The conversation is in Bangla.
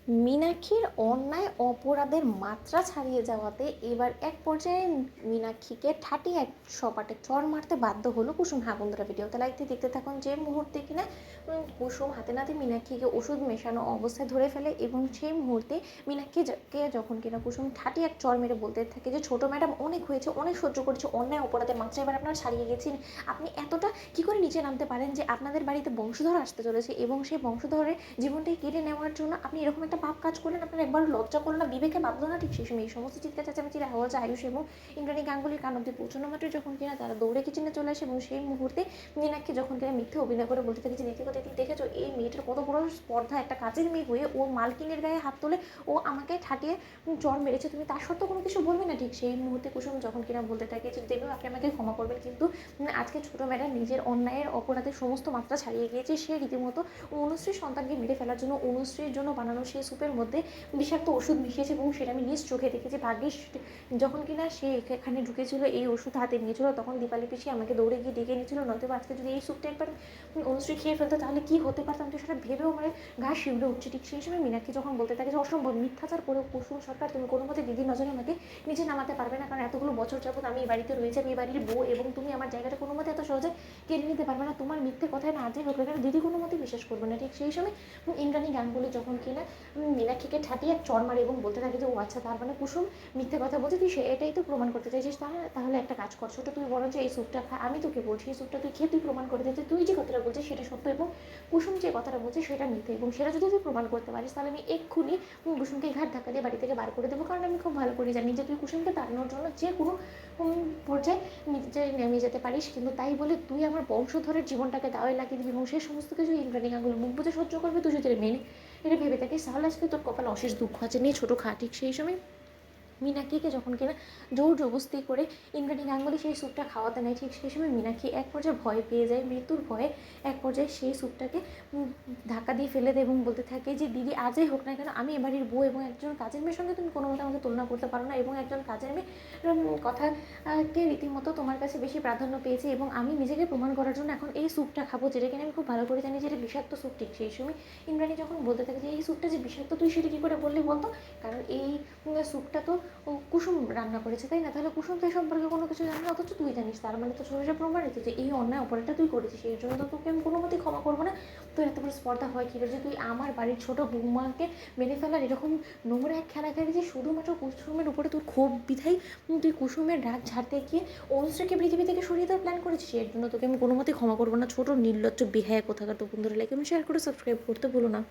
মীনাক্ষীর অন্যায় অপরাধের মাত্রা ছাড়িয়ে যাওয়াতে এবার এক পর্যায়ে মীনাক্ষীকে ঠাটি এক সপাটে চড় মারতে বাধ্য হলো কুসুম। হ্যাঁ বন্ধুরা, ভিডিওতে লাইক দিয়ে দেখতে থাকুন। যে মুহূর্তে কিনা কুসুম হাতে নাতে মীনাক্ষীকে ওষুধ মেশানো অবস্থায় ধরে ফেলে এবং সেই মুহূর্তে মীনাক্ষীকে যখন কিনা কুসুম ঠাটি এক চড় মেরে বলতে থাকে যে ছোটো ম্যাডাম অনেক হয়েছে, অনেক সহ্য করেছে, অন্যায় অপরাধের মাত্রা এবার আপনারা ছাড়িয়ে গেছেন। আপনি এতটা কী করে নিচে নামতে পারেন যে আপনাদের বাড়িতে বংশধর আসতে চলেছে এবং সেই বংশধরের জীবনটাই কেড়ে নেওয়ার জন্য আপনি এরকম একটা পাপ কাজ করলেন? আপনার একবার লজ্জা করলো না, বিবেকে বাঁধলো না? ঠিক সেই সময় এই সমস্ত চিৎকার চেঁচামেচির আওয়াজ আয়ুষ এবং ইন্দ্রাণী গাঙ্গুলির কান অব্দি পৌঁছানো মাত্র যখন কিনা তারা দৌড়ে কিচেনে চলে আসে এবং সেই মুহূর্তে মীনাক্ষী যখন কিনা মিথ্যে অভিনয় করে বলতে থাকে যে দিদি দেখেছো এই মেয়েটার কত বড় স্পর্ধা, একটা কাজের মেয়ে হয়ে ও মালকিনের গায়ে হাত তোলে, ও আমাকে ঠাটিয়ে চর মেরেছে, তুমি তার সত্ত্বেও কোনো কিছু বলবে না? ঠিক সেই মুহূর্তে কুসুম যখন কিনা বলতে থাকে যে দেবী আপনি আমাকে ক্ষমা করবেন, কিন্তু আজকে ছোটো ম্যাডাম নিজের অন্যায়ের অপরাধের সমস্ত মাত্রা ছাড়িয়ে গিয়েছে। সে রীতিমতো অনুশ্রী সন্তানকে মেরে ফেলার জন্য অনুশ্রীর জন্য বানানো সেই স্যুপের মধ্যে বিষাক্ত ওষুধ মিশিয়েছে এবং সেটা আমি নিজ চোখে দেখেছি। ভাগ্যিস যখন কিনা সে এখানে ঢুকেছিল, এই ওষুধ হাতে নিয়েছিল, তখন দীপালি পিসি আমাকে দৌড়ে গিয়ে ডেকে নিয়েছিল, নয়তো আজকে যদি এই স্যুপটা একবার অনুশ্রী খেয়ে ফেলতো তাহলে কী হতে পারতাম, তো সেটা ভেবেও আমার গা শিউরে উঠছে। ঠিক সেই সময় মীনাক্ষী যখন বলতে থাকে যে অসম্ভব, মিথ্যাচার করে কুসুম সরকার তুমি কোনো মতে দিদির নজরে আমাকে নিচে নামাতে পারবে না, কারণ এতগুলো বছর যাবত আমি এই বাড়িতে রয়েছি, আমি এই বাড়ির বউ, এবং তুমি আমার জায়গাটা কোনো মতে এত সহজে কেড়ে নিতে পারবে না। তোমার মিথ্যে কথায় না আজই হোক না কেন দিদি কোনো মতে বিশ্বাস করবে না। ঠিক সেই সময় ইন্দ্রাণী গাঙ্গুলি যখন কিনা মীনাক্ষীকে ঠাটিয়ে এক চড় মারে এবং বলতে থাকে যে ও আচ্ছা, তার মানে কুসুম মিথ্যে কথা বলছে, তুই এটাই তো প্রমাণ করতে চাইছিস, তাহলে একটা কাজ কর ছোটো, তুই বরঞ্চ এই স্যুপটা খা, আমি তোকে বলছি এই স্যুপটা তুই খেয়ে তুই প্রমাণ করে দিতে তুই যে কথাটা বলছিস সেটা সত্য এবং কুসুম যে কথাটা বলছে সেটা মিথ্যে, এবং সেটা যদি তুই প্রমাণ করতে পারিস তাহলে আমি এক্ষুনি কুসুমকে ঘাট ধাক্কা দিয়ে বাড়ি থেকে বার করে দেবো, কারণ আমি খুব ভালো করে জানি যে তুই কুসুমকে তাড়ানোর জন্য যে কোনো পর্যায়ে নিচে নেমে যেতে পারিস, কিন্তু তাই বলে তুই আমার বংশধরের জীবনটাকে দাওয়ায় লাগিয়ে দিবি এবং সেই সমস্ত কিছু ইন্দ্রাণী গাঙ্গুলি মুখ বুঝে সহ্য করবে। তুই যদি মেনে এটা ভেবে থাকিস তাহলে আজকে তোর কপালে অশেষ দুঃখ আছে, নিয়ে ছোটো খা। ঠিক সেই সময় মীনাক্ষীকে যখন কিনা জোর জবস্তি করে ইন্দ্রাণী গাঙ্গুলি সেই স্যুপটা খাওয়াতে নেয়, ঠিক সেই সময় মীনাক্ষী এক পর্যায়ে ভয় পেয়ে যায়, মৃত্যুর ভয়ে এক পর্যায়ে সেই স্যুপটাকে ধাক্কা দিয়ে ফেলে দেয় এবং বলতে থাকে যে দিদি আজই হোক না কেন আমি এবাড়ির বউ এবং একজন কাজের মেয়ের সঙ্গে তুমি কোনো মতে আমাকে তুলনা করতে পারো না, এবং একজন কাজের মেয়ে কথাকে রীতিমতো তোমার কাছে বেশি প্রাধান্য পেয়েছে, এবং আমি নিজেকে প্রমাণ করার জন্য এখন এই স্যুপটা খাবো, যেটা কিনা আমি খুব ভালো করে জানি যে এটা বিষাক্ত স্যুপ। ঠিক সেই সময় ইন্দ্রাণী যখন বলতে থাকে যে এই স্যুপটা যে বিষাক্ত তুই সেটা কী করে বললি বলতো, কারণ এই স্যুপটা তো কুসুম রান্না করেছে তাই না, তাহলে কুসুম তো এই সম্পর্কে কোনো কিছু জানে না, অথচ তুই জানিস, তার মানে তো শরীরে প্রমাণিত যে এই অন্যায় অপরাধটা তুই করেছিস, সেই জন্য তো তোকে আমি কোনো মতেই ক্ষমা করবো না। তোর এত বড় স্পর্ধা হয় কী করে যে তুই আমার বাড়ির ছোটো বৌমাকে মেরে ফেলার এরকম নোংরা এক খেলা খেলেছিস, শুধুমাত্র কুসুমের উপরে তোর ক্ষোভ বিধাই তুই কুসুমের রাগ ঝাড়তে গিয়ে অনুশ্রীকে পৃথিবী থেকে সরিয়ে দেওয়ার প্ল্যান করেছিস, এর জন্য তোকে আমি কোনো মতেই ক্ষমা করবো না। ছোটো নির্লজ্জ বেহায়া কোথাকার। তো বন্ধুরা লাইক এবং শেয়ার করে সাবস্ক্রাইব করতে ভুলো না।